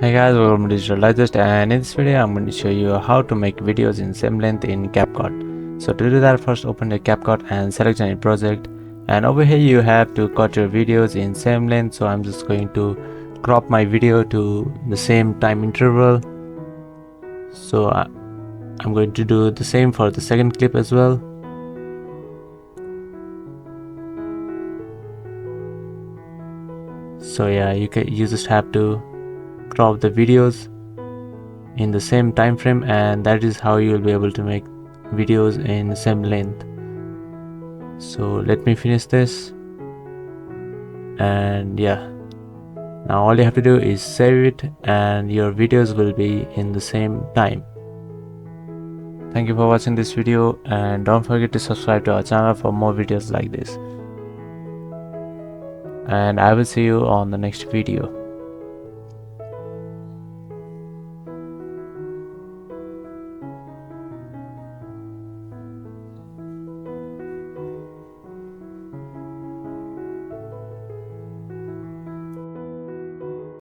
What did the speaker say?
Hey guys, welcome to Digital Digest, and in this video I'm going to show you how to make videos in same length in CapCut. So to do that, first open the CapCut and select any project, and over here you have to cut your videos in same length. So I'm just going to crop my video to the same time interval. So I'm going to do the same for the second clip as well. So yeah, you just have to crop the videos in the same time frame, and that is how you will be able to make videos in the same length. So let me finish this, and yeah, now all you have to do is save it and your videos will be in the same time. Thank you for watching this video, and don't forget to subscribe to our channel for more videos like this, and I will see you on the next video.